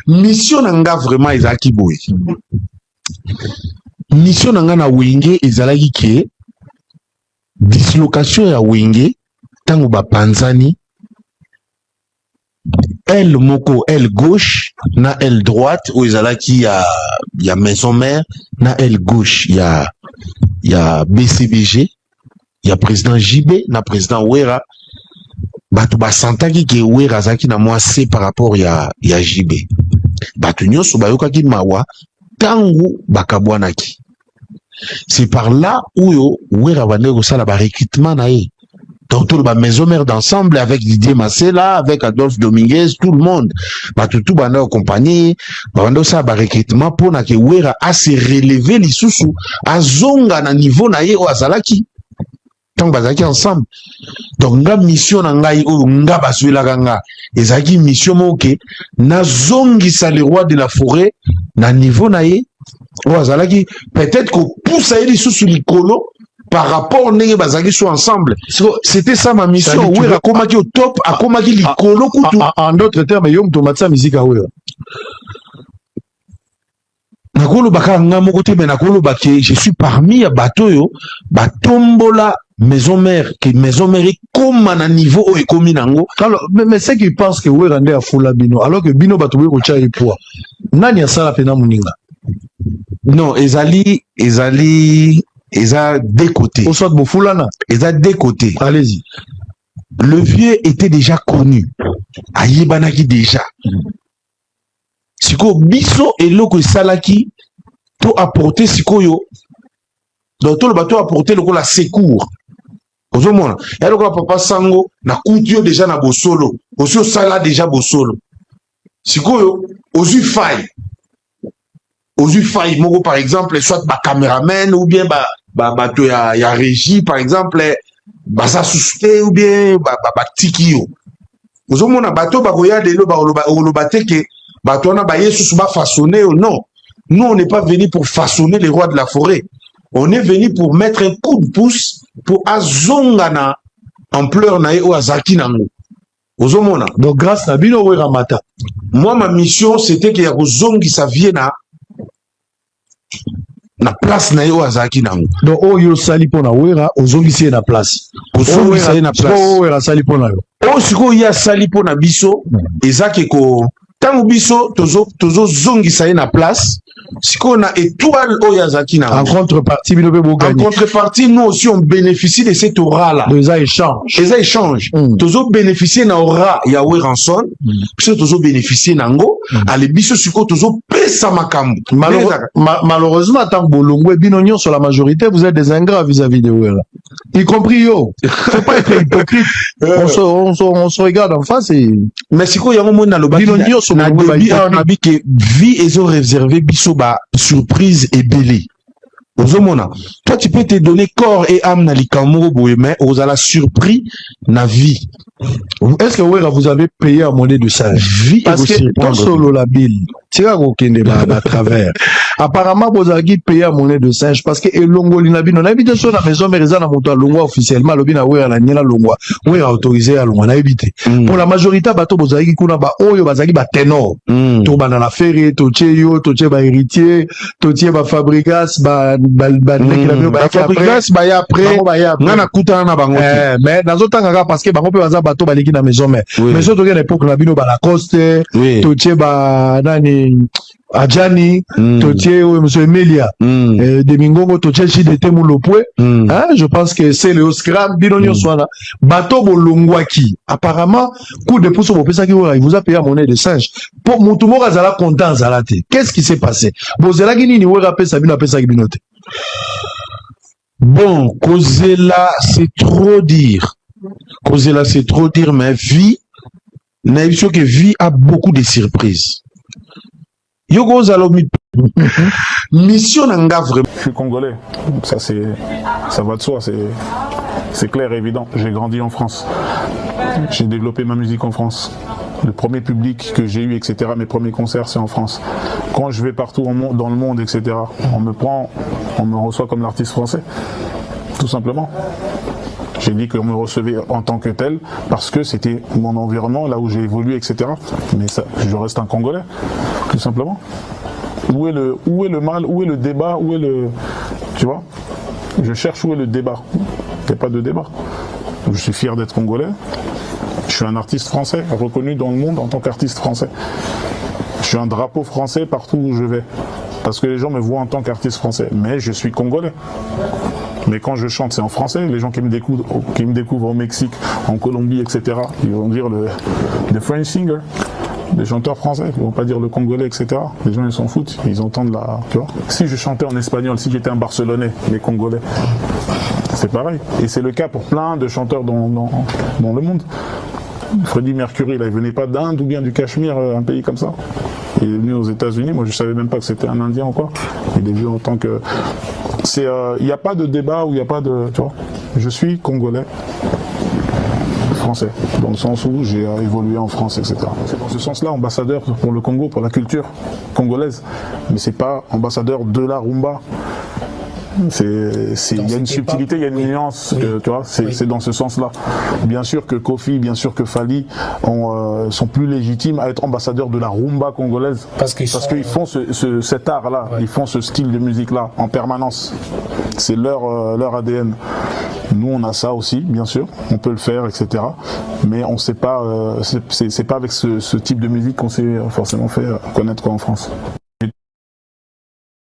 mission nanga vraiment ezalaki boye. Mission nanga na wenge ezalaki ke dislocation ya wenge tango bapanzani aile moko, aile gauche na aile droite ou ezalaki ya maison mère na aile gauche ya BCBG ya président JB na président Wera batu basantaki ke Wera azalaki na mwase par rapport ya JB batu nyonso bayokaki mawa tango bakabwanaki. C'est par là où Wera bande kosala ba recrutement na ye. Donc tout le maison mère d'ensemble avec Didier Massela, avec Adolphe Dominguez, tout le monde. Tout bande accompagné, bande ça ba recrutement pour na ke Wera a se relever lisusu, a zonga na niveau na ye o azalaki. Tant bazaki ensemble. Donc nga mission na ngai o nga baswela kanga. Ezaki mission moke na zongi sa le roi de la forêt na niveau na ye o azalaki peut-être que pousse a lisusu likolo. Par rapport ndenge bazaki so ensemble, c'était ça ma mission. Oui, akomaki au top, akomaki likolo kutu. En d'autres termes, yom tomatsa musique a Wera. Nakolo baka ngamo kote mais nakolo baki je suis parmi ya bato yo batombola maison mère que maison mère comme na niveau o ekomi nango. Alors mais c'est qui pense que Wera ndé a fola bino alors que bino bato ko tia poids. Nani asala pena muninga? Non, ezali des côtés. Au soit Bofoulana. Ils ont des côtés. Allez-y. Le vieux était déjà connu. Ayebanaki déjà. Siko biso et loko salaki to apporter siko yo. Donc tout le bateau apporter le la secours. Ozo mona. Et le papa sango na kudio déjà na bosolo. Ozo sala déjà bosolo. Siko yo ozu faille. Ozu faille moko par exemple soit ba caméraman ou bien bato ya régie par exemple baza susté ou bien tiki yo ozomona bato bakoya lelo ba teke bato na ba yesu ba façonner non, nous on n'est pas venu pour façonner les rois de la forêt, on est venu pour mettre un coup de pouce pour azongana ampleur na o azaki nango ozomona. Donc grâce à bino Wera mata, moi ma mission c'était que ya kozongi sa vie na place na yo azaki nango. Donc oyo sali pona Wera ozongisi na place. Ozongisi na place. Wera sali pona yo. O siko ya sali pona biso ezaki ko tango biso tozo zongisa na place. Siko na étoile oyo azaki nango. En contrepartie bino pe bogani. En contrepartie nous aussi on bénéficie de cette aura là. Des échanges. Les échanges. Tozo bénéficier na aura ya Weranson. Biso tozo bénéficier nango. Ale biso siko tozo pesa makambo. Malheureusement tant bolongwe bino nyon sur la majorité vous êtes des ingrats vis-à-vis de Wera. Y compris yo. Faut pas être hypocrite. On se regarde en face et mais siko yango mona lo bino nyon sur na début on a dit que vie ezo réservé biso ba surprise et belé. Ozomona, toi tu peux te donner corps et âme na likamoro boye mais ozala surpris na vie. Est-ce que Wera vous avez payé à monnaie de singe? Vie parce que dans solo la bille tira kokende ba travers. Apparemment vous avez payé à monnaie de singe parce que elongo linabino na habité sur la maison mais na moto longwa officiellement lobina Wera na nyela longwa Wera autorisé à longwa na habité. Pour la majorité bato vous avez kuna ba oyo bazaki ba ténor to bana la ferry to cheyo to che ba héritier to tie ba fabrigas ba fabrigas ba ya après ngana kutana na bango mais dans autant nga parce que bango pe baza bato baliki na maison mais surtout que l'époque na bino ba Lacoste to che ba nani Adjani, Totier ou M. Emilia, de Mingongo, Totier, Chidete Moulopoué, je pense que c'est le Oscar, Binonio Swana, Bateau Bolongwaki. Apparemment, coup de pouce au Pesa qui vous a payé à monnaie de singe. Pour Moutoumor Azala content Zalate. Qu'est-ce qui s'est passé? Bozela Guinini, ou rappelle Sabine Pesa Guinote. Bon, Kozela, c'est trop dire. Kozela, c'est trop dire, mais vie, n'a eu que vie a beaucoup de surprises. Yogo Zalomi mission nanga vraiment. Je suis congolais, ça va de soi, c'est clair et évident. J'ai grandi en France, j'ai développé ma musique en France. Le premier public que j'ai eu, etc., mes premiers concerts, c'est en France. Quand je vais partout dans le monde, etc., on me reçoit comme l'artiste français, tout simplement. J'ai dit qu'on me recevait en tant que tel parce que c'était mon environnement, là où j'ai évolué, etc. Mais ça, je reste un Congolais, tout simplement. Où est le mal, où est le débat, où est le... Tu vois? Je cherche où est le débat. Il n'y a pas de débat. Je suis fier d'être Congolais. Je suis un artiste français, reconnu dans le monde en tant qu'artiste français. Je suis un drapeau français partout où je vais. Parce que les gens me voient en tant qu'artiste français. Mais je suis Congolais. Mais quand je chante, c'est en français. Les gens qui me découvrent au Mexique, en Colombie, etc., ils vont dire le French singer, les chanteurs français. Ils vont pas dire le Congolais, etc. Les gens, ils s'en foutent. Ils entendent la... Tu vois. Si je chantais en espagnol, si j'étais un Barcelonais, les Congolais, c'est pareil. Et c'est le cas pour plein de chanteurs dans le monde. Freddie Mercury, là, il venait pas d'Inde ou bien du Cachemire, un pays comme ça. Il est venu aux États-Unis. Moi, je savais même pas que c'était un Indien ou quoi. Il est venu en tant que... Il n'y a pas de débat où il n'y a pas de... Tu vois, je suis Congolais, français, dans le sens où j'ai évolué en France, etc. C'est dans ce sens-là, ambassadeur pour le Congo, pour la culture congolaise. Mais c'est pas ambassadeur de la rumba. Il y a une subtilité, il y a une nuance, tu vois, c'est dans ce sens-là. Bien sûr que Kofi, bien sûr que Fally sont plus légitimes à être ambassadeurs de la rumba congolaise. Parce qu'ils font cet art-là, ils font ce style de musique-là en permanence. C'est leur ADN. Nous, on a ça aussi, bien sûr, on peut le faire, etc. Mais on sait pas, c'est pas avec ce type de musique qu'on s'est forcément fait connaître en France.